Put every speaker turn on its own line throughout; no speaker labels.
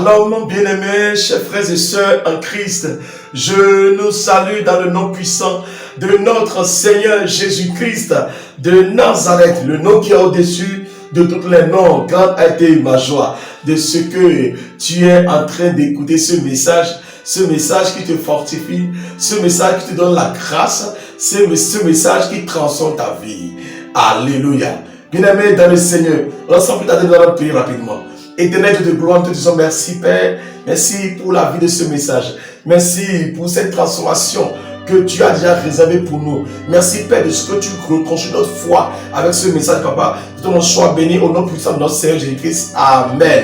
Shalom, bien-aimés, chers frères et sœurs en Christ. Je nous salue dans le nom puissant de notre Seigneur Jésus-Christ de Nazareth, le nom qui est au-dessus de tous les noms. Grande a été ma joie de ce que tu es en train d'écouter ce message qui te fortifie, ce message qui te donne la grâce, ce message qui transforme ta vie. Alléluia. Bien-aimés dans le Seigneur, ensemble, nous allons prier rapidement. Éternel Dieu de gloire, nous te disons merci Père, merci pour la vie de ce message, merci pour cette transformation que tu as déjà réservée pour nous. Merci Père de ce que tu reconstruis notre foi avec ce message, Papa. Que ton nom soit béni au nom puissant de notre Seigneur Jésus-Christ. Amen.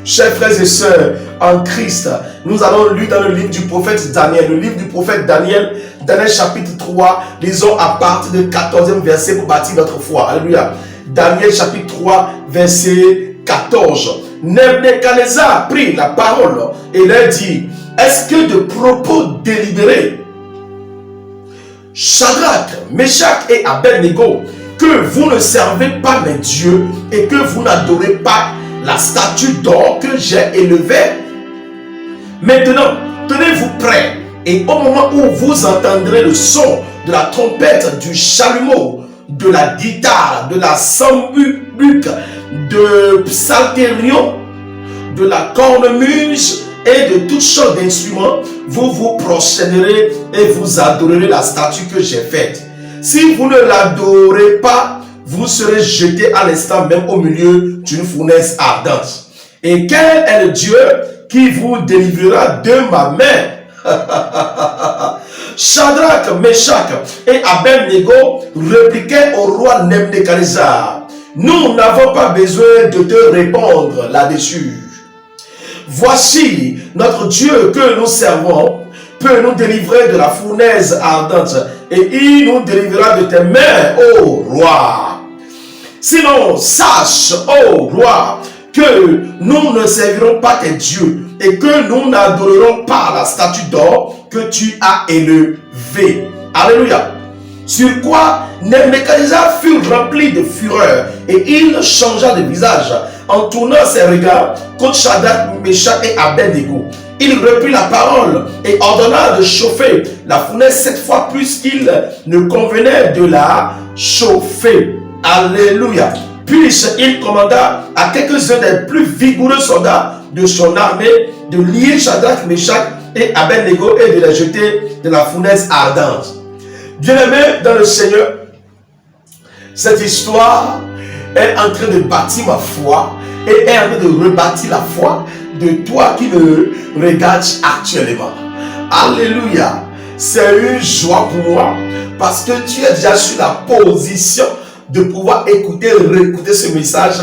Chers frères et sœurs en Christ, nous allons lire dans le livre du prophète Daniel. Le livre du prophète Daniel, Daniel chapitre 3, lisons à partir du 14e verset pour bâtir notre foi. Alléluia. Daniel chapitre 3, verset 14. Nebuchadnezzar prit la parole et leur dit: est-ce que de propos délibérés, Shadrach, Meshach et Abednego, que vous ne servez pas mes dieux et que vous n'adorez pas la statue d'or que j'ai élevée? Maintenant, tenez-vous prêts, et au moment où vous entendrez le son de la trompette, du chalumeau, de la guitare, de la sambuc, de psalterion, de la cornemuse et de toutes sortes d'instruments, vous vous prosternerez et vous adorerez la statue que j'ai faite. Si vous ne l'adorez pas, vous serez jeté à l'instant même au milieu d'une fournaise ardente. Et quel est le Dieu qui vous délivrera de ma main? Shadrach, Meshach et Abednego répliquaient au roi Nebuchadnezzar: nous n'avons pas besoin de te répondre là-dessus. Voici, notre Dieu que nous servons peut nous délivrer de la fournaise ardente, et il nous délivrera de tes mains, ô roi. Sinon, sache, ô roi, que nous ne servirons pas tes dieux et que nous n'adorerons pas la statue d'or que tu as élevée. Alléluia. Sur quoi Nebuchadnezzar fut rempli de fureur et il changea de visage en tournant ses regards contre Shadrach, Meshach et Abednego. Il reprit la parole et ordonna de chauffer la fournaise 7 fois plus qu'il ne convenait de la chauffer. Alléluia. Puis il commanda à quelques-uns des plus vigoureux soldats de son armée de lier Shadrach, Meshach et Abednego et de les jeter de la fournaise ardente. Bien-aimés dans le Seigneur, cette histoire est en train de bâtir ma foi et est en train de rebâtir la foi de toi qui me regardes actuellement. Alléluia. C'est une joie pour moi parce que tu es déjà sur la position de pouvoir écouter, réécouter ce message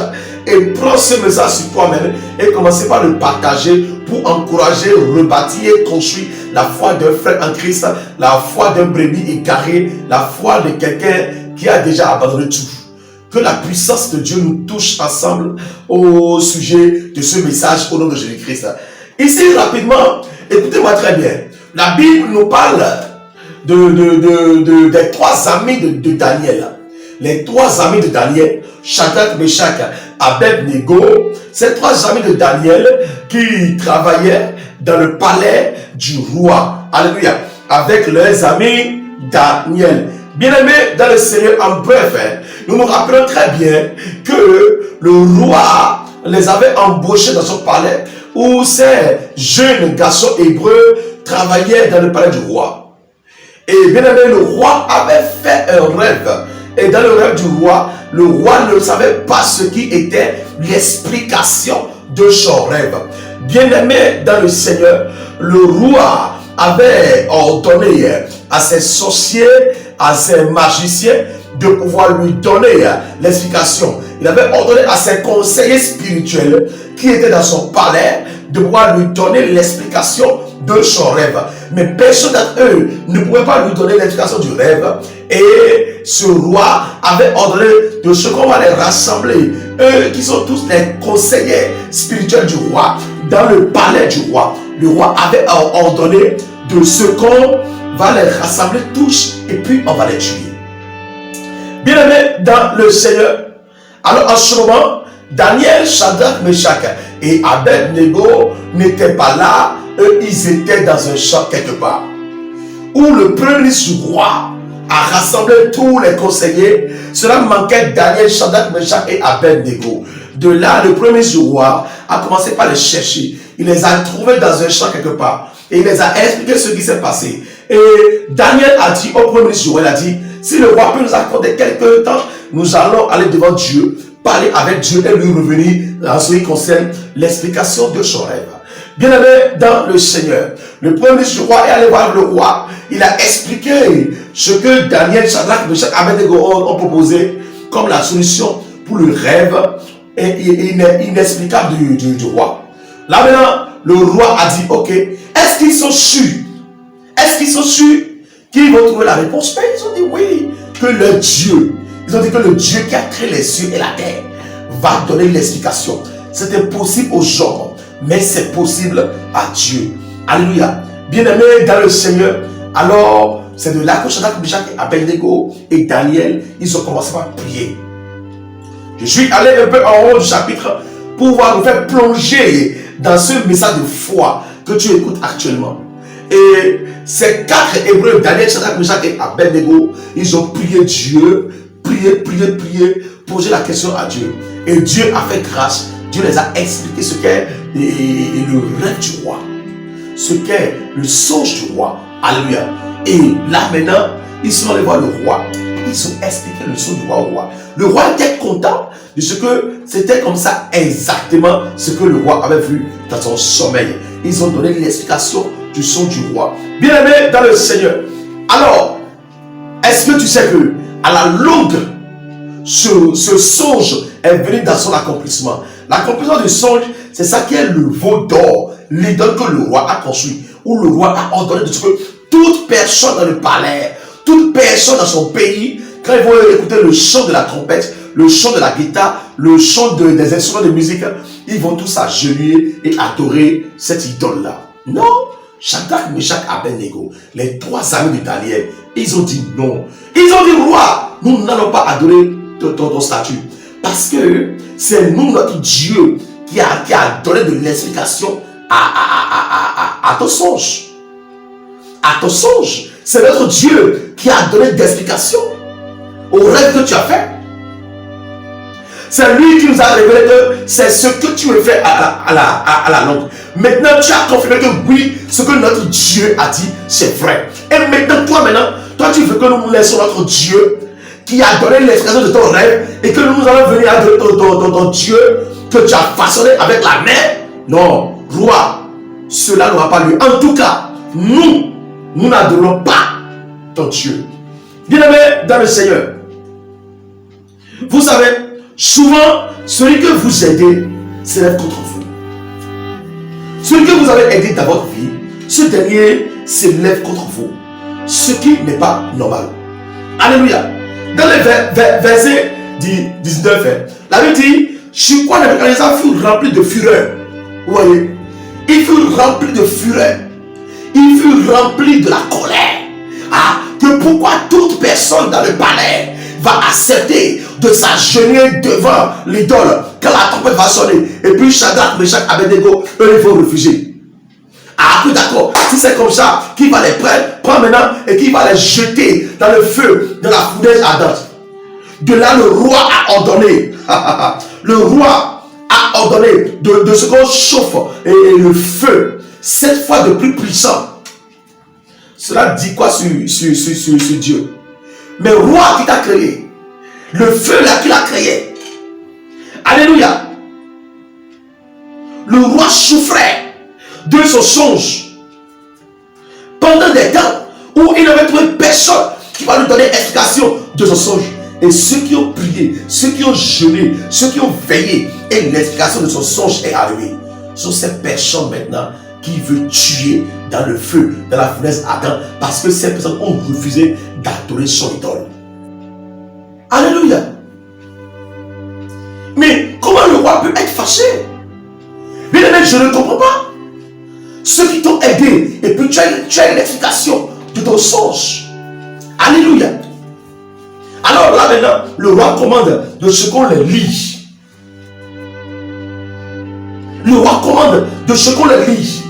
et prendre ce message sur toi-même et commencer par le partager pour encourager, rebâtir et construire la foi d'un frère en Christ, la foi d'un brebis égaré, la foi de quelqu'un qui a déjà abandonné tout. Que la puissance de Dieu nous touche ensemble au sujet de ce message au nom de Jésus-Christ. Ici, rapidement, écoutez-moi très bien. La Bible nous parle des 3 amis de Daniel. Les 3 amis de Daniel, Shadrach, Meshach, Abednego, ces 3 amis de Daniel qui travaillaient dans le palais du roi. Alléluia. Avec leurs amis Daniel. Bien-aimés dans le Seigneur, en bref, nous nous rappelons très bien que le roi les avait embauchés dans son palais où ces jeunes garçons hébreux travaillaient dans le palais du roi. Et bien-aimé, le roi avait fait un rêve. Et dans le rêve du roi, le roi ne savait pas ce qui était l'explication de son rêve. Bien-aimé dans le Seigneur, le roi avait ordonné à ses sorciers, à ses magiciens de pouvoir lui donner l'explication. Il avait ordonné à ses conseillers spirituels qui étaient dans son palais de pouvoir lui donner l'explication de son rêve. Mais personne d'entre eux ne pouvait pas lui donner l'explication du rêve. Et ce roi avait ordonné de ce qu'on va les rassembler, eux qui sont tous les conseillers spirituels du roi, dans le palais du roi. Le roi avait ordonné de ce qu'on va les rassembler tous et puis on va les tuer. Bien-aimés dans le Seigneur, alors en ce moment, Daniel, Shadrach, Meshach Et Abed-Nego n'était pas là, eux ils étaient dans un champ quelque part. Où le premier ministre du roi a rassemblé tous les conseillers. Cela manquait Daniel, Shadrach, Meshach et Abed-Nego. De là, le premier ministre du roi a commencé par les chercher. Il les a trouvés dans un champ quelque part. Et il les a expliqué ce qui s'est passé. Et Daniel a dit au premier ministre du roi, il a dit, si le roi peut nous accorder quelques temps, nous allons aller devant Dieu, parler avec Dieu et lui revenir en ce qui concerne l'explication de son rêve. Bien-aimé dans le Seigneur, le premier ministre du roi est allé voir le roi. Il a expliqué ce que Daniel, Shadrach, Meshach, Abed-Nego ont proposé comme la solution pour le rêve inexplicable du roi. Là maintenant, le roi a dit, ok, est-ce qu'ils sont sûrs? Est-ce qu'ils sont sûrs qu'ils vont trouver la réponse? Mais ils ont dit oui, que le Dieu, ils ont dit que le Dieu qui a créé les cieux et la terre va donner l'explication. C'est impossible aux hommes, mais c'est possible à Dieu. Alléluia. Bien-aimés dans le Seigneur, alors c'est de là que Shadrach, Meshach et Abed-Nego et Daniel, ils ont commencé à prier. Je suis allé un peu en haut du chapitre pour pouvoir nous faire plonger dans ce message de foi que tu écoutes actuellement. Et ces 4 Hébreux, Daniel, Shadrach, Meshach et Abed-Nego, ils ont prié Dieu, prié, posé la question à Dieu. Et Dieu a fait grâce. Dieu les a expliqué ce qu'est le rêve du roi, ce qu'est le songe du roi. Alléluia. Et là maintenant, ils sont allés voir le roi. Ils ont expliqué le songe du roi au roi. Le roi était content de ce que c'était comme ça exactement ce que le roi avait vu dans son sommeil. Ils ont donné l'explication du songe du roi. Bien-aimé dans le Seigneur. Alors, est-ce que tu sais que à la longue, ce songe est venu dans son accomplissement? L'accomplissement du songe, c'est ça qui est le veau d'or, l'idole que le roi a construit, où le roi a ordonné de ce que toute personne dans le palais, toute personne dans son pays, quand ils vont écouter le chant de la trompette, le chant de la guitare, le chant des instruments de musique, ils vont tous s'agenouiller et adorer cette idole-là. Non, Shadrach, Meshach, Abed-Nego, les 3 amis de Daniel, ils ont dit non. Ils ont dit, roi, nous n'allons pas adorer ton statut. Parce que c'est nous, notre Dieu, qui a donné de l'explication à ton songe. À ton songe. C'est notre Dieu qui a donné d'explication au rêve que tu as fait. C'est lui qui nous a révélé que c'est ce que tu veux faire à la longue. Maintenant, tu as confirmé que oui, ce que notre Dieu a dit, c'est vrai. Et maintenant, toi, tu veux que nous laissons notre Dieu qui a donné l'expression de ton rêve et que nous allons venir à ton Dieu que tu as façonné avec la main. Non, roi, cela n'aura pas lieu. En tout cas, nous n'adorons pas ton Dieu. Bien-aimé dans le Seigneur, vous savez, souvent, celui que vous aidez s'élève contre vous. Celui que vous avez aidé dans votre vie, ce dernier s'élève contre vous. Ce qui n'est pas normal. Alléluia. Dans les versets 19, la Bible dit, sur quoi Nebuchadnezzar fut rempli de fureur. Vous voyez, il fut rempli de fureur. Il fut rempli de la colère. Ah, que pourquoi toute personne dans le palais va accepter de s'agenouiller devant l'idole quand la trompette va sonner. Et puis Shadrach, Meshach, Abed-Nego, eux ils vont refuser. Ah, d'accord, si c'est comme ça, qui va les prendre maintenant et qui va les jeter dans le feu, dans la fournaise ardente. De là, le roi a ordonné, le roi a ordonné de ce qu'on chauffe et le feu, 7 fois de plus puissant. Cela dit quoi sur Dieu? Mais roi qui t'a créé, le feu là qu'il a créé, alléluia, le roi souffrait de son songe pendant des temps où il n'avait trouvé personne qui va lui donner explication de son songe. Et ceux qui ont prié, ceux qui ont jeûné, ceux qui ont veillé, et l'explication de son songe est arrivée. Ce sont ces personnes maintenant qui veulent tuer dans le feu, dans la fournaise ardente, parce que ces personnes ont refusé d'adorer son idole. Alléluia. Mais comment le roi peut être fâché? Mais je ne comprends pas. Ceux qui t'ont aidé, et puis tu as une explication de ton songe. Alléluia. Alors là maintenant, le roi commande de ce qu'on les lit. le roi commande de ce qu'on les lie.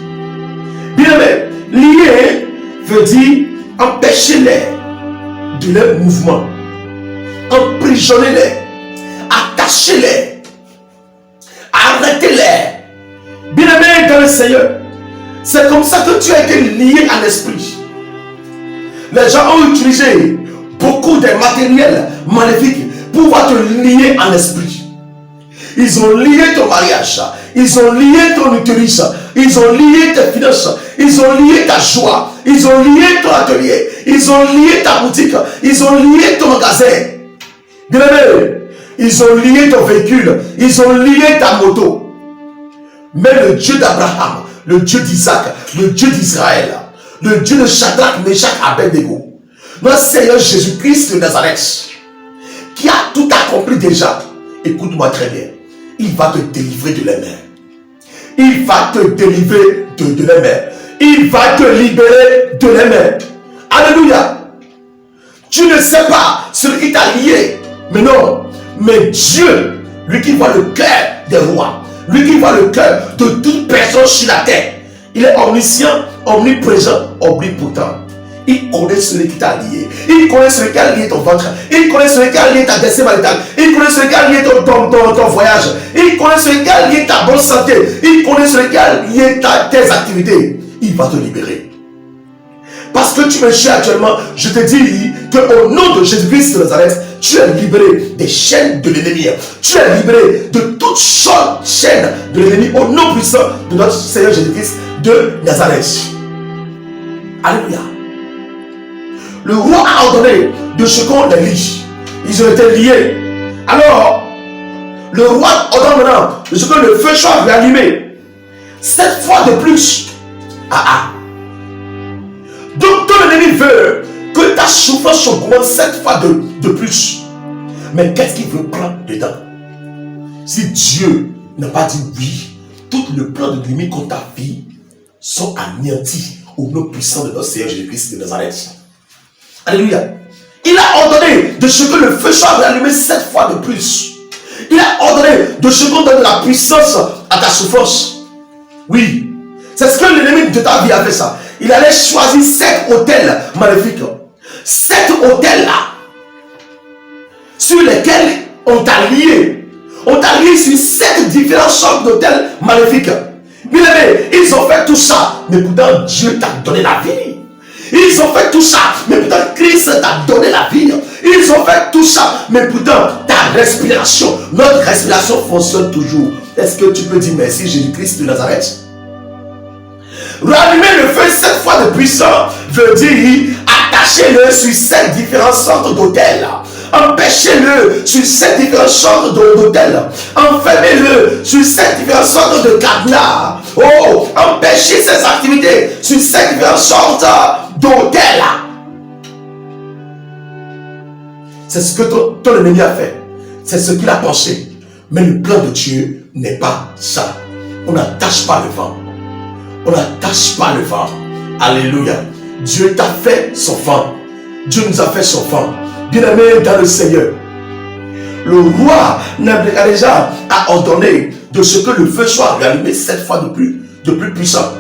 Bien aimé, lier veut dire empêcher-les de leur mouvement, emprisonner-les, attacher-les, arrêter-les. Bien aimé dans le Seigneur, c'est comme ça que tu as été lié à l'esprit. Les gens ont utilisé beaucoup de matériel maléfique pour pouvoir te lier en esprit. Ils ont lié ton mariage, ils ont lié ton utérus, ils ont lié tes finances, ils ont lié ta joie, ils ont lié ton atelier, ils ont lié ta boutique, ils ont lié ton magasin. Bien aimé, ils ont lié ton véhicule, ils ont lié ta moto. Mais le Dieu d'Abraham, le Dieu d'Isaac, le Dieu d'Israël, le Dieu de Shadrach, Meshach, Abednego, notre Seigneur Jésus-Christ de Nazareth, qui a tout accompli déjà, écoute-moi très bien, il va te délivrer de les mains. Il va te délivrer de les mains. Il va te libérer de les mains. Alléluia. Tu ne sais pas ce qui t'a lié, mais non, mais Dieu, lui qui voit le cœur des rois, lui qui voit le cœur de toute personne sur la terre, il est omniscient, omniprésent, omnipotent. Il connaît celui qui t'a lié. Il connaît celui qui a lié ton ventre. Il connaît celui qui a lié ta destinée maritale. Il connaît celui qui a lié ton voyage. Il connaît celui qui a lié ta bonne santé. Il connaît celui qui a lié tes activités. Il va te libérer. Parce que tu me suis actuellement, je te dis qu'au nom de Jésus-Christ de Nazareth, tu es libéré des chaînes de l'ennemi. Tu es libéré de toutes sortes de chaînes de l'ennemi au nom puissant de notre Seigneur Jésus-Christ de Nazareth. Alléluia. Le roi a ordonné de ce qu'on les lie. Ils ont été liés. Alors, le roi ordonne maintenant de ce que le feu soit réallumé. 7 fois de plus. Donc, ton ennemi veut que ta souffrance augmente 7 fois de plus. Mais qu'est-ce qu'il veut prendre dedans? Si Dieu n'a pas dit oui, tout le plan de l'ennemi contre ta vie sont anéantis au nom puissant de notre Seigneur Jésus-Christ de Nazareth. Alléluia. Il a ordonné de ce que le feu soit rallumé 7 fois de plus. Il a ordonné de ce qu'on donne la puissance à ta souffrance. Oui. C'est ce que l'ennemi de ta vie a fait ça. Il allait choisir 7 hôtels maléfiques. 7 hôtels là. Sur lesquels on t'a lié. On t'a lié sur 7 différentes sortes d'hôtels maléfiques. Bien aimé, ils ont fait tout ça. Mais pourtant Dieu t'a donné la vie. Ils ont fait tout ça, mais pourtant Christ t'a donné la vie. Ils ont fait tout ça, mais pourtant ta respiration, notre respiration fonctionne toujours. Est-ce que tu peux dire merci Jésus-Christ de Nazareth? Rallumer le feu 7 fois de puissant veut dire attachez-le sur 7 différentes sortes d'hôtels. Empêchez-le sur 7 différentes sortes d'hôtels. Enfermez-le sur 7 différentes sortes de cadenas. Oh, empêchez ses activités sur 7 différentes sortes d'hôtels. C'est ce que ton ennemi a fait. C'est ce qu'il a pensé. Mais le plan de Dieu n'est pas ça. On n'attache pas le vent. On n'attache pas le vent. Alléluia. Dieu t'a fait son vent. Dieu nous a fait son vent. Bien-aimé dans le Seigneur. Le roi Nebuchadnezzar a ordonné de ce que le feu soit rallumé 7 fois de plus puissant.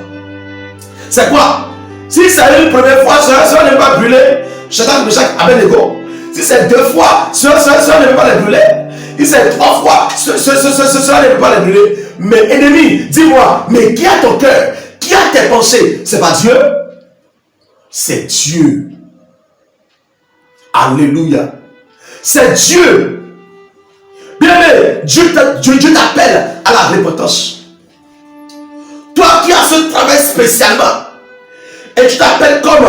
C'est quoi? Si c'est une première fois, cela ne va pas brûler. Shadrach, Meshach, Abednego. Si c'est 2 fois, cela ne va pas les brûler. Si c'est 3 fois, cela ne va pas les brûler. Mais ennemi, dis-moi, mais qui a ton cœur? Qui a tes pensées? C'est pas Dieu? C'est Dieu. Alléluia. C'est Dieu. Bien-aimé, Dieu t'appelle à la repentance. Toi qui as ce travail spécialement, et tu t'appelles comme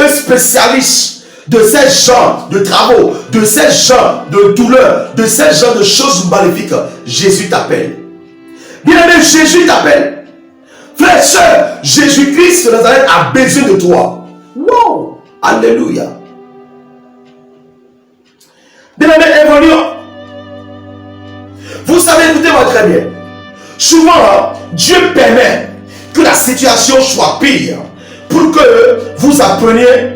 un spécialiste de ces genres de travaux, de ces genres de douleurs, de ces genres de choses maléfiques, Jésus t'appelle. Bien-aimé, Jésus t'appelle. Frère, sœur, Jésus-Christ de Nazareth a besoin de toi. Wow! Alléluia. Bien-aimé, évoluons. Vous savez, écoutez-moi très bien. Souvent, Dieu permet que la situation soit pire pour que vous appreniez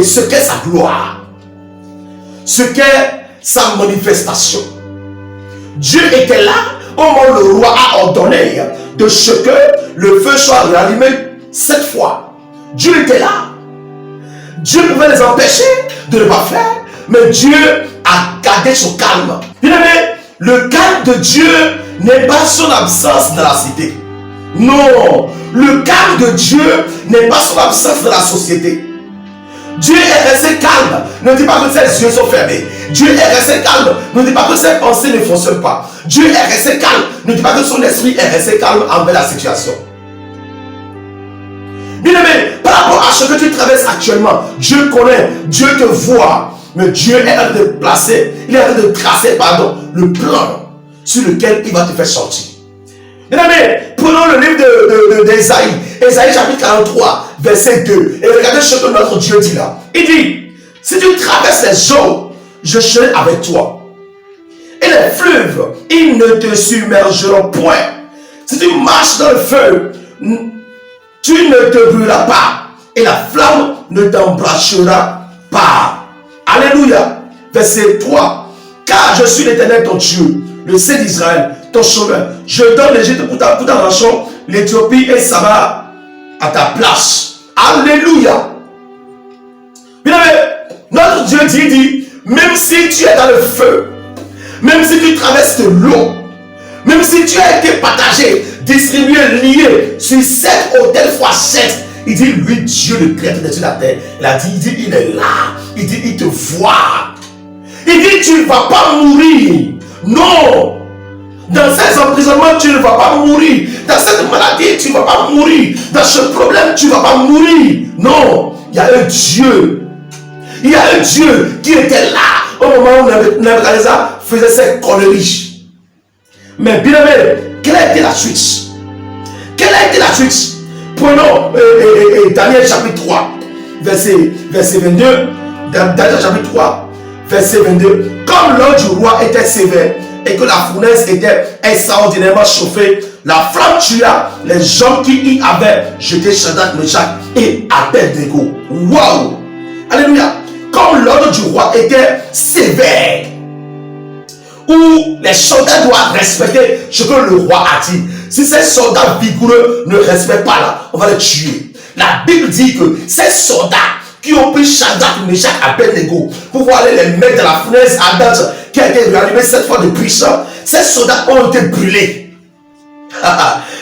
ce qu'est sa gloire, ce qu'est sa manifestation. Dieu était là au moment où le roi a ordonné de ce que le feu soit rallumé 7 fois. Dieu était là. Dieu pouvait les empêcher de ne pas faire, mais Dieu a gardé son calme. Bien aimé, le calme de Dieu n'est pas son absence dans la cité. Non, le calme de Dieu n'est pas son absence dans la société. Dieu est resté calme. Ne dis pas que ses yeux sont fermés. Dieu est resté calme. Ne dis pas que ses pensées ne fonctionnent pas. Dieu est resté calme. Ne dis pas que son esprit est resté calme envers la situation. Bien-aimé, par rapport à ce que tu traverses actuellement, Dieu connaît, Dieu te voit, mais Dieu est en train de placer, il est en train de tracer, le plan sur lequel il va te faire sortir. Bien-aimé, prenons le livre d'Ésaïe, Ésaïe chapitre 43, verset 2, et regardez ce que notre Dieu dit là. Il dit, si tu traverses les eaux, je serai avec toi. Et les fleuves, ils ne te submergeront point. Si tu marches dans le feu, tu ne te brûleras pas, et la flamme ne t'embrasera pas. Alléluia. Verset 3. Car je suis l'Éternel ton Dieu, le Saint d'Israël, ton sauveur. Je donne l'Égypte pour ta rançon, l'Éthiopie et Saba à ta place. Alléluia. Bien aimé, notre Dieu dit, même si tu es dans le feu, même si tu traverses de l'eau, même si tu as été partagé, distribué, lié sur 7 autels fois 7, il dit, lui, Dieu, le créateur de la terre, il dit, il est là, il dit, il te voit. Il dit, tu ne vas pas mourir. Non. Dans ces emprisonnements, tu ne vas pas mourir. Dans cette maladie, tu ne vas pas mourir. Dans ce problème, tu ne vas pas mourir. Non. Il y a un Dieu. Il y a un Dieu qui était là au moment où Nebuchadnezzar faisait ses conneries. Mais bien aimé, quelle a été la suite? Quelle a été la suite? Prenons Daniel chapitre 3, verset 22. Daniel chapitre 3, verset 22. Comme l'ordre du roi était sévère et que la fournaise était extraordinairement chauffée, la flamme tua les hommes qui y avaient jeté Shadrach, Meshach et Abednego. Waouh! Alléluia! Comme l'ordre du roi était sévère, où les soldats doivent respecter ce que le roi a dit. Si ces soldats vigoureux ne respectent pas là, on va les tuer. La Bible dit que ces soldats qui ont pris Shadrach, Meshach, Abednego pour pouvoir aller les mettre dans la fournaise ardente qui a été réanimée 7 fois de puissance, ces soldats ont été brûlés.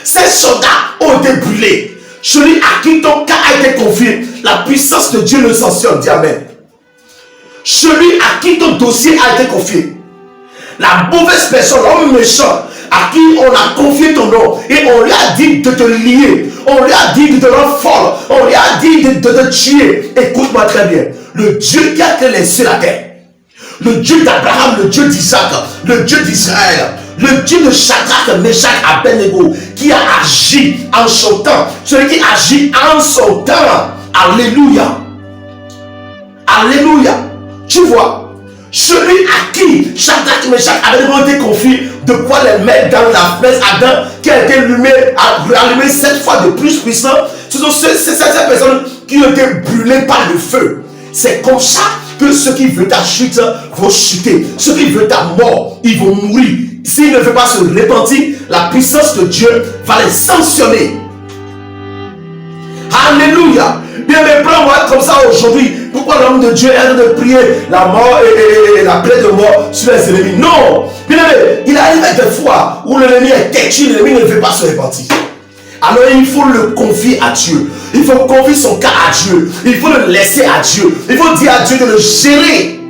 Ces soldats ont été brûlés. Celui à qui ton cas a été confié, la puissance de Dieu le sanctionne. Dis amen. Celui à qui ton dossier a été confié, la mauvaise personne, l'homme méchant, à qui on a confié ton nom, et on lui a dit de te lier, on lui a dit de te rendre folle, on lui a dit de te tuer. Écoute-moi très bien. Le Dieu qui a créé les cieux et la terre, le Dieu d'Abraham, le Dieu d'Isaac, le Dieu d'Israël, le Dieu de Shadrach, Meshach, Abednego, qui a agi en son temps, celui qui agit en son temps. Alléluia. Alléluia. Tu vois, celui à qui Shadrach, Meshach, Abednego ont été confiés de pouvoir les mettre dans la flamme ardente qui a été allumée 7 fois de plus puissant, ce sont ces personnes qui ont été brûlées par le feu. C'est comme ça que ceux qui veulent ta chute vont chuter. Ceux qui veulent ta mort, ils vont mourir. S'ils ne veulent pas se repentir, la puissance de Dieu va les sanctionner. Alléluia. Bien, mais prends-moi comme ça aujourd'hui. Pourquoi l'homme de Dieu est en train de prier la mort et la plaie de mort sur les ennemis? Non. Bien, mais il arrive à des fois où l'ennemi est têtu, l'ennemi ne veut pas se repentir. Alors il faut le confier à Dieu. Il faut confier son cas à Dieu. Il faut le laisser à Dieu. Il faut dire à Dieu de le gérer.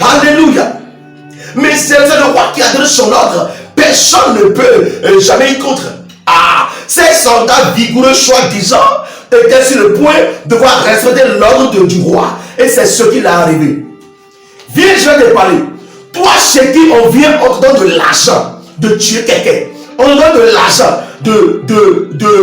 Alléluia. Mais c'est le roi qui a donné son ordre. Personne ne peut jamais y contre. Ah, ces soldats vigoureux, soi-disant, étaient sur le point de devoir respecter l'ordre du roi. Et c'est ce qui l'est arrivé. Viens, je vais te parler. Toi, chez qui on vient, on te donne de l'argent de tuer quelqu'un. On te donne de l'argent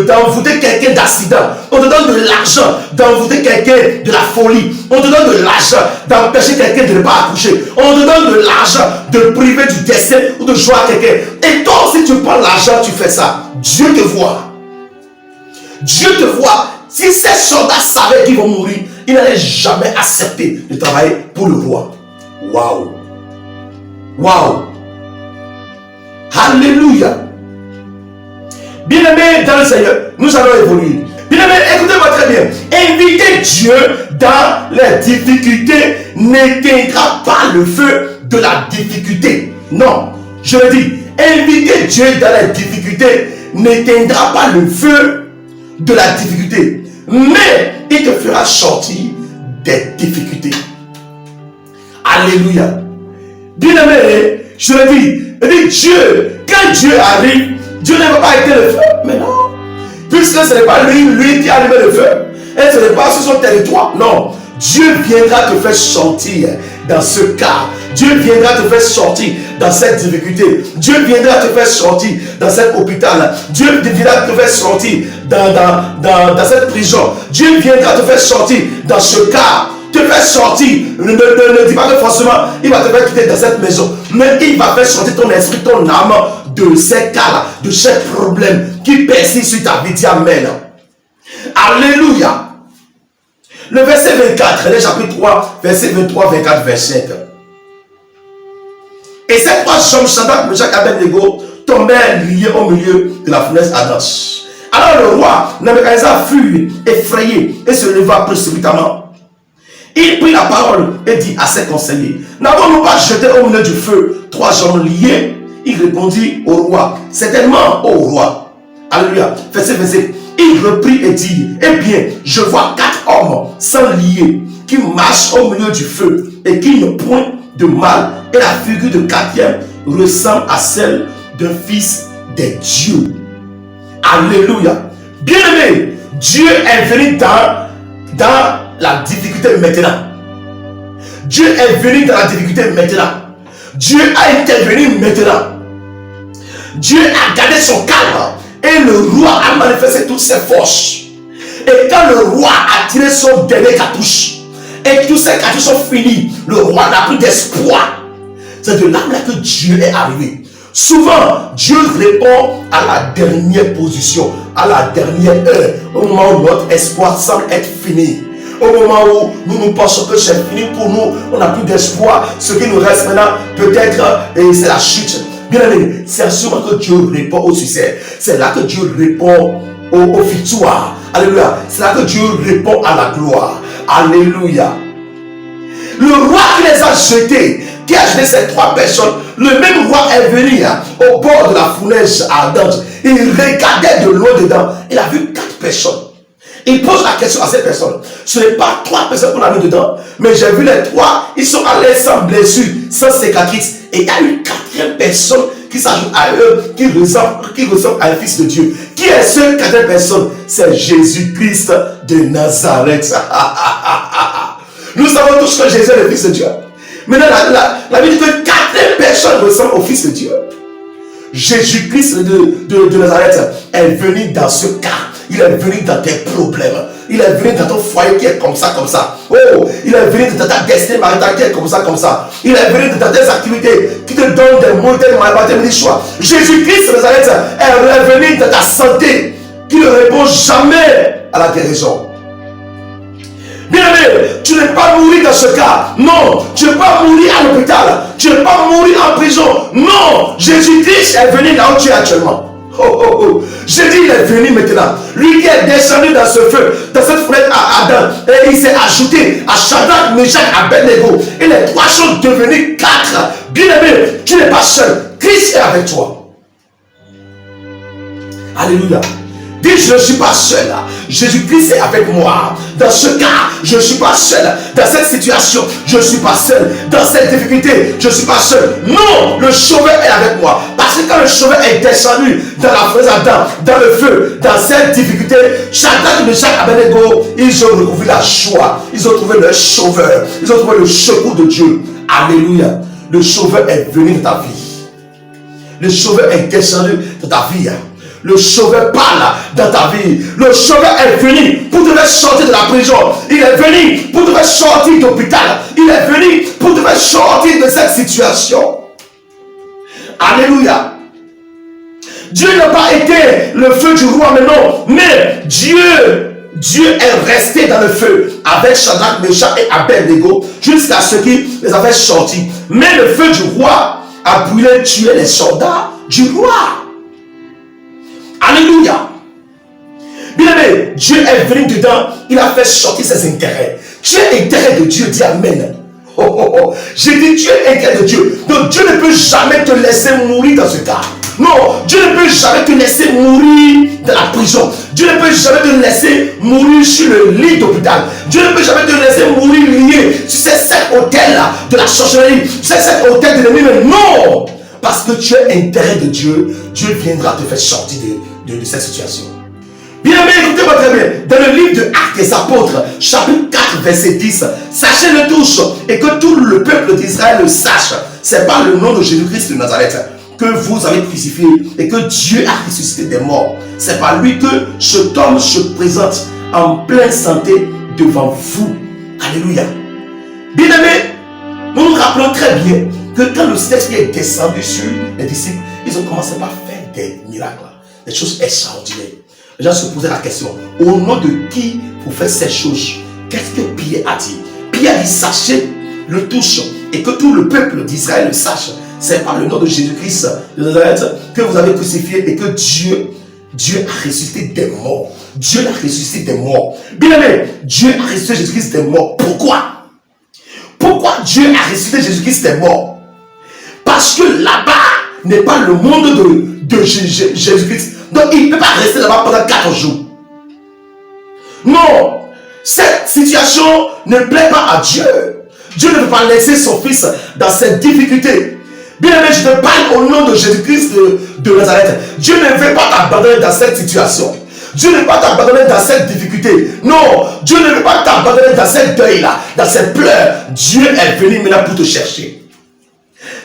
d'envoûter quelqu'un d'accident. On te donne de l'argent d'envoûter quelqu'un de la folie. On te donne de l'argent d'empêcher quelqu'un de ne pas accoucher. On te donne de l'argent de priver du décès ou de joie à quelqu'un. Et toi, si tu prends l'argent, tu fais ça. Dieu te voit. Dieu te voit. Si ces soldats savaient qu'ils vont mourir, ils n'allaient jamais accepter de travailler pour le roi. Waouh! Waouh! Alléluia! Bien-aimés dans le Seigneur, nous allons évoluer. Bien-aimés, écoutez-moi très bien. Inviter Dieu dans les difficultés n'éteindra pas le feu de la difficulté. Non, je le dis, inviter Dieu dans les difficultés n'éteindra pas le feu de la difficulté, mais il te fera sortir des difficultés. Alléluia. Bien-aimé, je le dis, Dieu, quand Dieu arrive, Dieu ne va pas éteindre le feu, mais non. Puisque ce n'est pas lui qui a allumé le feu, et ce n'est pas sur son territoire, non. Dieu viendra te faire sortir dans ce cas. Dieu viendra te faire sortir dans cette difficulté. Dieu viendra te faire sortir dans cet hôpital. Dieu viendra te faire sortir dans cette prison. Dieu viendra te faire sortir dans ce cas. Te faire sortir. Ne dis pas que forcément il va te faire quitter dans cette maison. Mais il va faire sortir ton esprit, ton âme de ces cas-là, de ces problèmes qui persistent sur ta vie. Dis amen. Alléluia. Le verset 24, le chapitre 3, verset 23, 24, 25. Et ces trois hommes, Shadrach, Meshach et Abednego, tombèrent liés au milieu de la fournaise ardente. Alors le roi Nebuchadnezzar fut effrayé et se leva précipitamment. Il prit la parole et dit à ses conseillers: n'avons-nous pas jeté au milieu du feu trois hommes liés? Il répondit au roi: certainement, ô roi. Alléluia. Verset 27. Il reprit et dit: eh bien, je vois quatre hommes sans liés qui marchent au milieu du feu et qui n'ont point de mal. Et la figure de quatrième ressemble à celle d'un fils des dieux. Alléluia. Bien-aimé, Dieu est venu dans la difficulté maintenant. Dieu est venu dans la difficulté maintenant. Dieu a intervenu maintenant. Dieu a gardé son calme. Et le roi a manifesté toutes ses forces. Et quand le roi a tiré son dernier cartouche, et tous ces cartouches sont finis, le roi n'a plus d'espoir. C'est de là que Dieu est arrivé. Souvent, Dieu répond à la dernière position, à la dernière heure, au moment où notre espoir semble être fini. Au moment où nous pensons que c'est fini pour nous, on n'a plus d'espoir. Ce qui nous reste maintenant, peut-être, c'est la chute. Bien aimé, c'est sûrement que Dieu répond au succès. C'est là que Dieu répond aux victoires. Alléluia. C'est là que Dieu répond à la gloire. Alléluia. Le roi qui les a jetés, qui a jeté ces trois personnes, le même roi est venu au bord de la fournaise ardente. Il regardait de loin dedans. Il a vu quatre personnes. Il pose la question à ces personnes. Ce n'est pas trois personnes qu'on a mis dedans, mais j'ai vu les trois. Ils sont allés sans blessure, sans cicatrice. Et il y a une quatrième personne qui s'ajoute à eux, qui ressemble à un fils de Dieu. Qui est cette quatrième personne? C'est Jésus-Christ de Nazareth. Nous savons tous que Jésus est le fils de Dieu. Maintenant, la Bible dit que quatrième personne ressemble au fils de Dieu. Jésus-Christ de Nazareth est venu dans ce cas. Il est venu dans tes problèmes. Il est venu dans ton foyer qui est comme ça, comme ça. Oh, il est venu dans ta destinée maritale qui est comme ça, comme ça. Il est venu dans tes activités qui te donnent des montagnes, des choix. Jésus-Christ de Nazareth est revenu dans ta santé qui ne répond jamais à la guérison. Bien aimé, tu n'es pas mourir dans ce cas. Non, tu n'es pas mourir à l'hôpital. Tu n'es pas mourir en prison. Non, Jésus-Christ est venu là où tu es actuellement. Je dis, il est venu maintenant. Lui qui est descendu dans ce feu, dans cette fenêtre à Adam, et il s'est ajouté à Shadrach, Meshach, Abednego. Et les trois sont devenus quatre. Bien aimé, tu n'es pas seul. Christ est avec toi. Alléluia. Dis, je ne suis pas seul. Jésus-Christ est avec moi. Dans ce cas, je ne suis pas seul. Dans cette situation, je ne suis pas seul. Dans cette difficulté, je ne suis pas seul. Non, le Sauveur est avec moi. Parce que quand le Sauveur est descendu dans la fournaise ardente, dans le feu, dans cette difficulté, Shadrach, Meshach, Abednego, ils ont retrouvé la joie. Ils ont trouvé leur Sauveur. Ils ont trouvé le secours de Dieu. Alléluia. Le Sauveur est venu dans ta vie. Le Sauveur est descendu dans ta vie. Le Sauveur parle dans ta vie. Le Sauveur est venu pour te faire sortir de la prison. Il est venu pour te faire sortir d'hôpital. Il est venu pour te faire sortir de cette situation. Alléluia. Dieu n'a pas été le feu du roi, mais non. Mais Dieu est resté dans le feu avec Shadrach, Meshach et Abednego jusqu'à ce qu'il les a fait sortir. Mais le feu du roi a brûlé, tué les soldats du roi. Alléluia. Bien aimé, Dieu est venu dedans, il a fait sortir ses intérêts. Tu es intérêt de Dieu, dis Amen. Oh, oh, oh. J'ai dit, tu es intérêt de Dieu. Donc Dieu ne peut jamais te laisser mourir dans ce cas. Non, Dieu ne peut jamais te laisser mourir dans la prison. Dieu ne peut jamais te laisser mourir sur le lit d'hôpital. Dieu ne peut jamais te laisser mourir lié sur cet hôtel-là de la sorcellerie, sur cet hôtel de l'ennemi. Non, parce que tu es intérêt de Dieu, Dieu viendra te faire sortir de cette situation. Bien aimé, écoutez-moi très bien. Dans le livre de Actes des Apôtres, chapitre 4, verset 10, sachez-le tous et que tout le peuple d'Israël le sache. C'est par le nom de Jésus-Christ de Nazareth que vous avez crucifié et que Dieu a ressuscité des morts. C'est par lui que cet homme se présente en pleine santé devant vous. Alléluia. Bien aimé, nous nous rappelons très bien que quand le Saint-Esprit est descendu sur les disciples, ils ont commencé par faire des miracles, des choses extraordinaires. Les gens se posaient la question, au nom de qui vous faites ces choses? Qu'est-ce que Pierre a dit? Pierre a dit, sachez le tous et que tout le peuple d'Israël le sache. C'est par le nom de Jésus-Christ de Nazareth que vous avez crucifié et que Dieu a ressuscité des morts. Dieu l'a ressuscité des morts. Bien aimé, Dieu a ressuscité Jésus-Christ des morts. Pourquoi? Pourquoi Dieu a ressuscité Jésus-Christ des morts? Parce que là-bas n'est pas le monde de Jésus-Christ. Donc il ne peut pas rester là-bas pendant 4 jours. Non, cette situation ne plaît pas à Dieu. Dieu ne peut pas laisser son fils dans cette difficulté. Bien aimé, je te parle au nom de Jésus-Christ de Nazareth. Dieu ne veut pas t'abandonner dans cette situation. Dieu ne veut pas t'abandonner dans cette difficulté. Non, Dieu ne veut pas t'abandonner dans cette deuil-là, dans cette pleurs. Dieu est venu maintenant pour te chercher.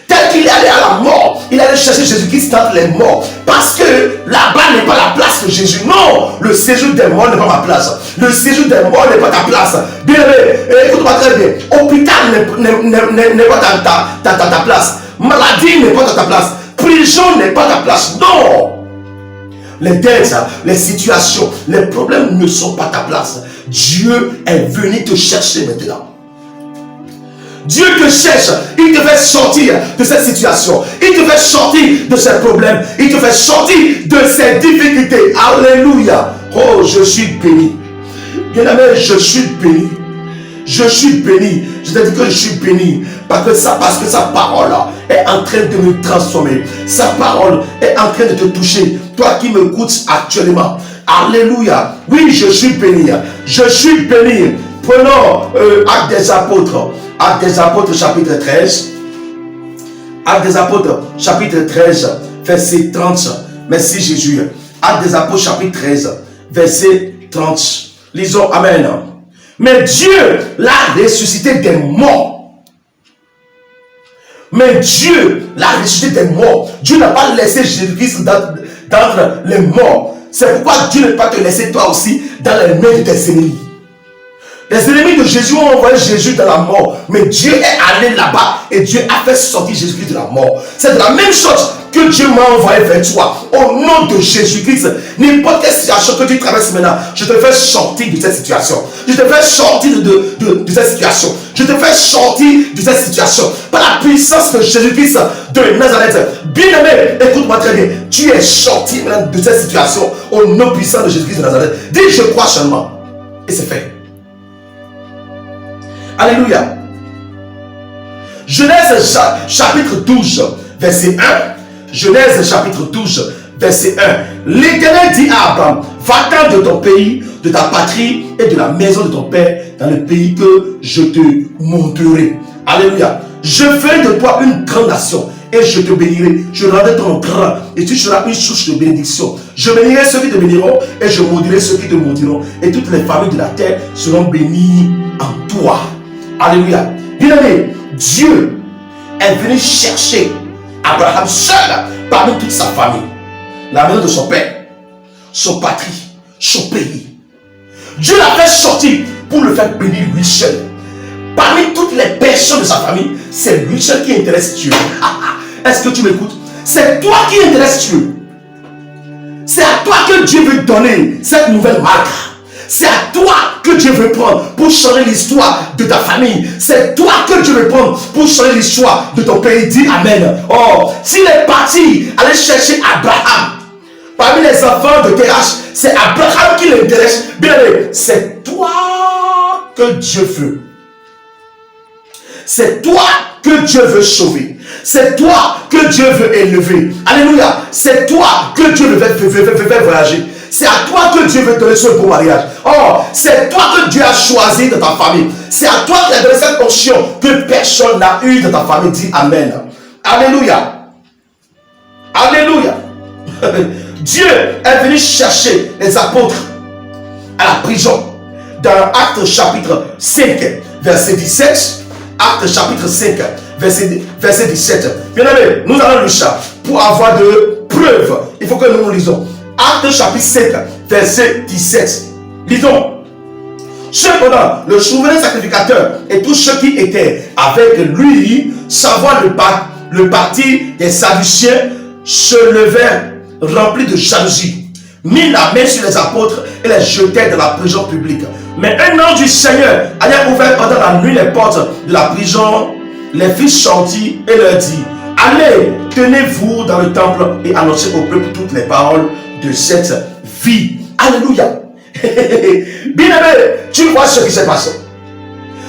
Tel qu'il est allé à la mort, il allait chercher Jésus-Christ dans les morts. Parce que là-bas n'est pas la place de Jésus. Non, le séjour des morts n'est pas ma place. Le séjour des morts n'est pas ta place. Bien aimé, écoute-moi très bien. Hôpital n'est pas ta place. Maladie n'est pas ta place. Prison n'est pas ta place. Non. Les dettes, les situations, les problèmes ne sont pas ta place. Dieu est venu te chercher maintenant. Dieu te cherche, il te fait sortir de cette situation, il te fait sortir de ces problèmes, il te fait sortir de ces difficultés. Alléluia. Oh, je suis béni. Bien-aimé, je suis béni. Je suis béni. Je te dis que je suis béni parce que sa parole est en train de me transformer. Sa parole est en train de te toucher. Toi qui m'écoutes actuellement. Alléluia. Oui, je suis béni. Je suis béni. Prenons Actes des Apôtres. Actes des Apôtres chapitre 13. Actes des Apôtres chapitre 13 verset 30. Merci Jésus. Actes des Apôtres chapitre 13 verset 30. Lisons Amen. Mais Dieu l'a ressuscité des morts. Mais Dieu l'a ressuscité des morts. Dieu n'a pas laissé Jésus-Christ d'entre les morts. C'est pourquoi Dieu ne peut pas te laisser toi aussi dans les mains de tes ennemis. Les ennemis de Jésus ont envoyé Jésus dans la mort. Mais Dieu est allé là-bas et Dieu a fait sortir Jésus-Christ de la mort. C'est de la même chose que Dieu m'a envoyé vers toi. Au nom de Jésus-Christ, n'importe quelle situation que tu traverses maintenant, je te fais sortir de cette situation. Je te fais sortir de cette situation. Je te fais sortir de cette situation. Par la puissance de Jésus-Christ de Nazareth. Bien-aimé, écoute-moi très bien. Tu es sorti maintenant de cette situation au nom puissant de Jésus-Christ de Nazareth. Dis, je crois seulement. Et c'est fait. Alléluia. Genèse chapitre 12, verset 1. Genèse chapitre 12, verset 1. L'Éternel dit à Abraham, va-t'en de ton pays, de ta patrie et de la maison de ton père dans le pays que je te montrerai. Alléluia. Je ferai de toi une grande nation et je te bénirai. Je rendrai ton grand et tu seras une source de bénédiction. Je bénirai ceux qui te béniront et je maudirai ceux qui te maudiront. Et toutes les familles de la terre seront bénies en toi. Alléluia. Bien-aimé, Dieu est venu chercher Abraham seul parmi toute sa famille, la maison de son père, son patrie, son pays. Dieu l'a fait sortir pour le faire bénir lui seul. Parmi toutes les personnes de sa famille, c'est lui seul qui intéresse Dieu. Est-ce que tu m'écoutes? C'est toi qui intéresse Dieu. C'est à toi que Dieu veut donner cette nouvelle marque. C'est à toi que Dieu veut prendre pour changer l'histoire de ta famille. C'est toi que Dieu veut prendre pour changer l'histoire de ton pays. Dis Amen. Oh, s'il est parti aller chercher Abraham parmi les enfants de Terach, c'est Abraham qui l'intéresse. Bien aimé, c'est toi que Dieu veut. C'est toi que Dieu veut sauver. C'est toi que Dieu veut élever. Alléluia. C'est toi que Dieu veut faire voyager. C'est à toi que Dieu veut donner ce beau mariage. Oh, c'est toi que Dieu a choisi dans ta famille. C'est à toi qu'il a donné cette onction que personne n'a eu dans ta famille. Dis Amen. Alléluia. Alléluia. Dieu est venu chercher les apôtres à la prison. Dans Actes chapitre 5, verset 17. Actes chapitre 5, verset 17. Bien aimé, nous allons lire ça pour avoir de preuves. Il faut que nous lisons. Actes chapitre 5, verset 17. Lisons. Cependant, le souverain sacrificateur et tous ceux qui étaient avec lui, savoir le parti des Sadduciens, se levèrent remplis de jalousie, mit la main sur les apôtres et les jetait dans la prison publique. Mais un ange du Seigneur ayant ouvert pendant la nuit les portes de la prison, les fit sortir et leur dit: allez, tenez-vous dans le temple et annoncez au peuple toutes les paroles de cette vie. Alléluia. Bien-aimé, tu vois ce qui s'est passé.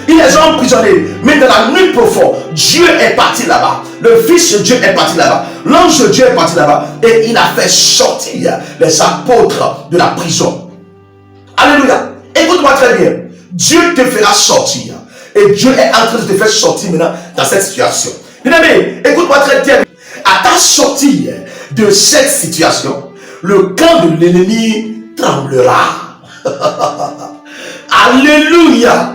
Ils les ont emprisonnés, mais dans la nuit profonde, Dieu est parti là-bas. Le Fils de Dieu est parti là-bas. L'ange de Dieu est parti là-bas. Et il a fait sortir les apôtres de la prison. Alléluia. Écoute-moi très bien. Dieu te fera sortir. Et Dieu est en train de te faire sortir maintenant dans cette situation. Bien-aimé, écoute-moi très bien. À ta sortie de cette situation, le camp de l'ennemi tremblera. Alléluia.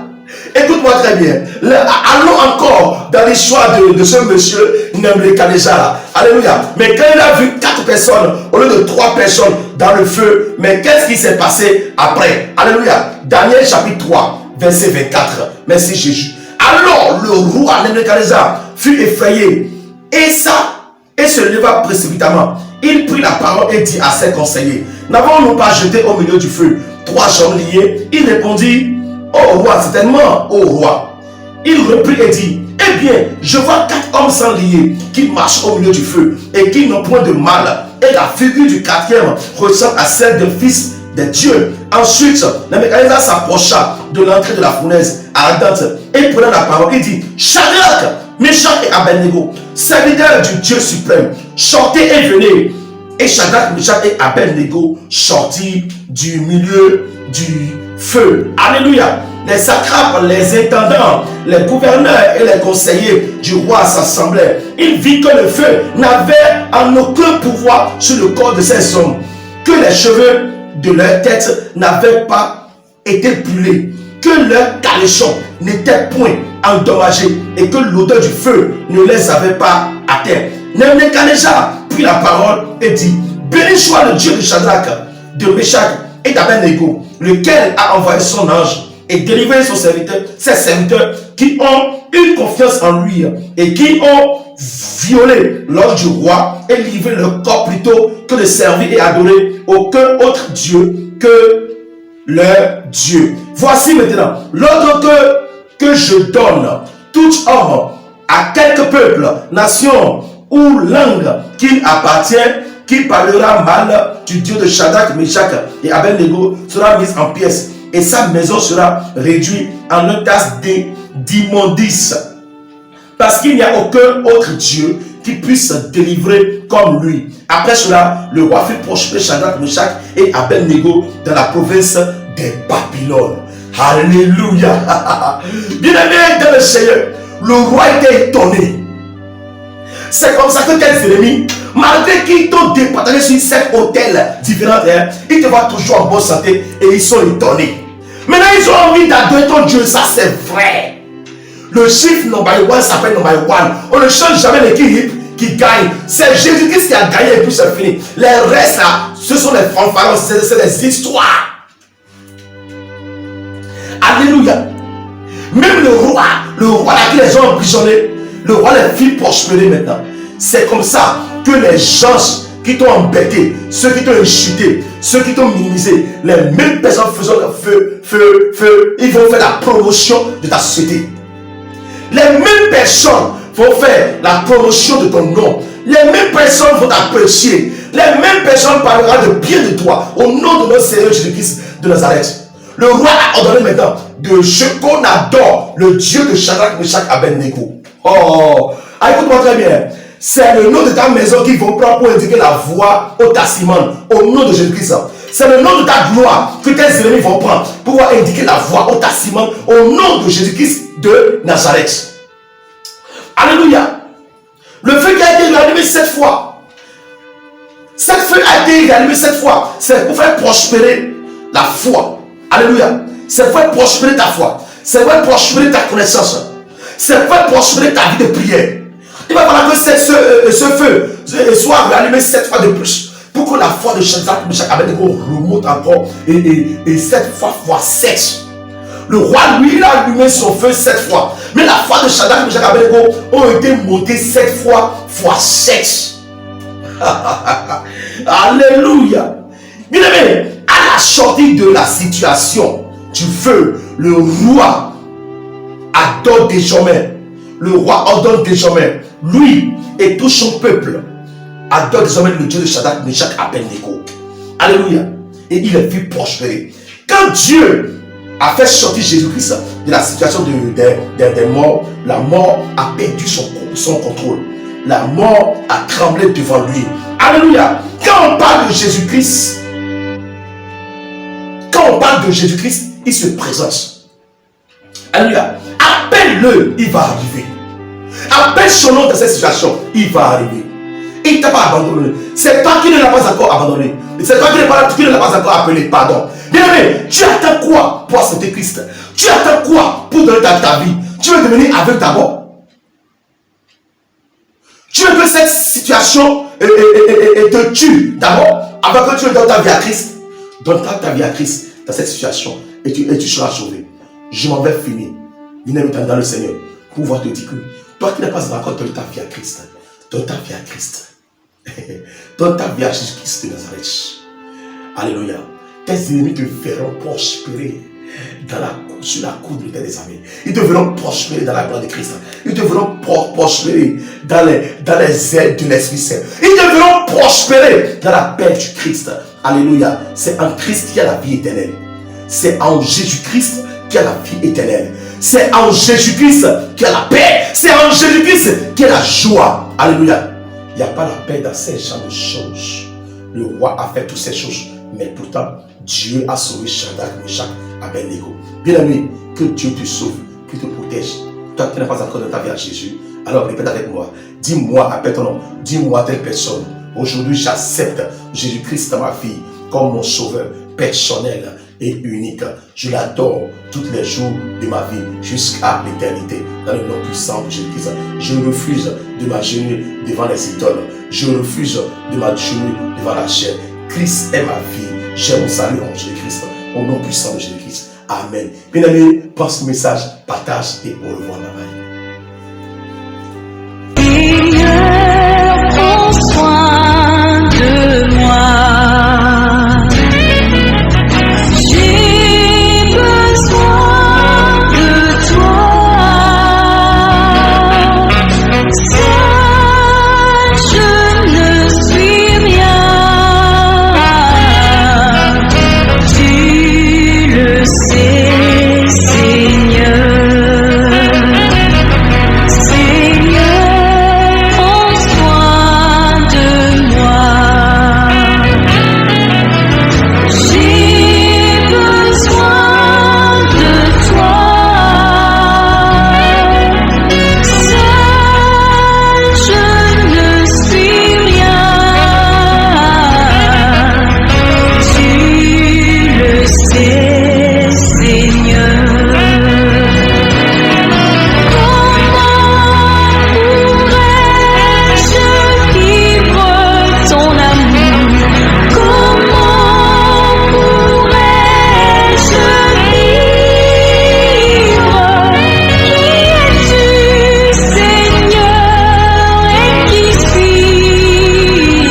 Écoute-moi très bien. Allons encore dans l'histoire de ce monsieur Nebuchadnezzar. Alléluia. Mais quand il a vu 4 personnes au lieu de 3 personnes dans le feu, mais qu'est-ce qui s'est passé après? Alléluia. Daniel chapitre 3, verset 24. Merci Jésus. Alors le roi Nebuchadnezzar fut effrayé et se leva précipitamment. Il prit la parole et dit à ses conseillers: n'avons-nous pas jeté au milieu du feu 3 hommes liés? Il répondit: ô roi, certainement, ô roi. Il reprit et dit: eh bien, je vois 4 hommes sans liés qui marchent au milieu du feu et qui n'ont point de mal. Et la figure du 4e ressemble à celle d'un fils de Dieu. Ensuite, Nebuchadnezzar s'approcha de l'entrée de la fournaise ardente et prenant la parole, il dit: Shadrach, Meshach et Abednego, serviteurs du Dieu suprême, sortez et venez. Et Shadrach, Meshach et Abednego sortirent du milieu du feu. Alléluia. Les satrapes, les intendants, les gouverneurs et les conseillers du roi s'assemblaient. Ils virent que le feu n'avait en aucun pouvoir sur le corps de ces hommes, que les cheveux de leur tête n'avaient pas été brûlés, que leurs caleçons n'étaient point endommagés et que l'odeur du feu ne les avait pas atteints. Nebuchadnezzar prit la parole et dit: béni soit le Dieu de Shadrach, de Meshach et d'Abednego, lequel a envoyé son ange et délivré ses serviteurs qui ont eu confiance en lui et qui ont violé l'ordre du roi et livré leur corps plutôt que de servir et adorer aucun autre Dieu que leur Dieu. Voici maintenant l'ordre que je donne: tout homme à quelque peuple, nation ou langue qu'il appartient, qui parlera mal du Dieu de Shadrach, Meshach et Abednego sera mis en pièces et sa maison sera réduite en une tasse d'immondice. Parce qu'il n'y a aucun autre Dieu qui puisse délivrer comme lui. Après cela, le roi fit prospérer Shadrach, Meshach et Abednego dans la province des Babylone. Alléluia. Bien-aimé dans le Seigneur, le roi était étonné. C'est comme ça que tes ennemis, malgré qu'ils t'ont départagé sur 7 hôtels différents, ils te voient toujours en bonne santé et ils sont étonnés. Maintenant, ils ont envie d'adorer ton Dieu, ça c'est vrai. Le chiffre number 1 s'appelle number 1. On ne change jamais l'équipe qui gagne. C'est Jésus-Christ qui a gagné et puis c'est fini. Les restes là, ce sont les fanfarons, c'est des histoires. Alléluia. Même le roi là qui les ont emprisonnés, le roi les fit prospérer maintenant. C'est comme ça que les gens qui t'ont embêté, ceux qui t'ont insulté, ceux qui t'ont minimisé, les mêmes personnes faisant ils vont faire la promotion de ta société. Les mêmes personnes vont faire la promotion de ton nom. Les mêmes personnes vont t'apprécier. Les mêmes personnes parleront de bien de toi au nom de notre Seigneur Jésus-Christ de Nazareth. Le roi a ordonné maintenant de ce qu'on adore le Dieu de Shadrach, Meshach, Abednego. Oh, écoute-moi très bien. C'est le nom de ta maison qu'ils vont prendre pour indiquer la voie au Tassimon, au nom de Jésus-Christ. C'est le nom de ta gloire que tes ennemis vont prendre pour pouvoir indiquer la voie au Tassimon, au nom de Jésus-Christ de Nazareth. Alléluia. Le feu qui a été rallumé 7 fois. Cette feu a été rallumé 7 fois. C'est pour faire prospérer la foi. Alléluia. C'est pour faire prospérer ta foi. C'est pour faire prospérer ta connaissance. C'est pour faire prospérer ta vie de prière. Il va falloir que ce feu soit rallumé 7 fois de plus. Pour que la foi de Shadrach, Meshach, Abednego remonte encore. Et 7 fois fois 7. Le roi, lui, il a allumé son feu 7 fois. Mais la foi de Shadrach, Meshach, Abednego ont été montées 7 fois fois 7. Alléluia. Bien aimé, à la sortie de la situation du feu, le roi adore désormais. Le roi ordonne désormais, lui et tout son peuple adore désormais le Dieu de Shadrach, Meshach, Abednego. Alléluia. Et il est vu prospérer. Quand Dieu a fait sortir Jésus-Christ de la situation des morts, la mort a perdu son contrôle. La mort a tremblé devant lui. Alléluia. Quand on parle de Jésus-Christ, il se présente. Alléluia. Appelle-le, il va arriver. Appelle son nom dans cette situation, il va arriver. Il ne t'a pas abandonné. C'est toi qui ne l'as pas encore abandonné. C'est toi qui ne l'as pas encore appelé. Pardon. Bien aimé, tu attends quoi pour accepter Christ? Tu attends quoi pour donner ta vie? Tu veux devenir aveugle d'abord? Tu veux que cette situation te tue d'abord avant que tu donnes ta vie à Christ? Donne ta vie à Christ dans cette situation et tu seras sauvé. Je m'en vais finir. Viens dans le Seigneur pour pouvoir te dire que toi qui n'as pas encore donné ta vie à Christ, donne ta vie à Christ. Donne ta vie à Jésus-Christ de Nazareth. Alléluia. Tes ennemis te verront prospérer sur la cour de l'Éternel des armées. Ils te verront prospérer dans la gloire de Christ. Ils te verront prospérer dans les ailes de l'Esprit Saint. Ils te verront prospérer dans la paix du Christ. Alléluia. C'est en Christ qu'il y a la vie éternelle. C'est en Jésus-Christ qu'il y a la vie éternelle. C'est en Jésus-Christ qu'il y a la paix. C'est en Jésus-Christ qu'il y a la joie. Alléluia. Il n'y a pas la paix dans ces genres de choses. Le roi a fait toutes ces choses. Mais pourtant, Dieu a sauvé Shadrach, Meshach, Abednego. Bien-aimé, que Dieu te sauve, que te protège. Toi qui n'as pas encore dans ta vie à Jésus, alors répète avec moi. Dis-moi, appelle ton nom. Dis-moi telle personne. Aujourd'hui, j'accepte Jésus-Christ dans ma vie comme mon sauveur personnel et unique. Je l'adore tous les jours de ma vie jusqu'à l'éternité. Dans le nom puissant de Jésus-Christ, je refuse de m'agenouiller devant les idoles. Je refuse de m'agenouiller devant la chair. Christ est ma vie. J'ai mon salut en Jésus-Christ. Au nom puissant de Jésus-Christ. Amen. Bien aimé, pense le message, partage et au revoir. Bye bye.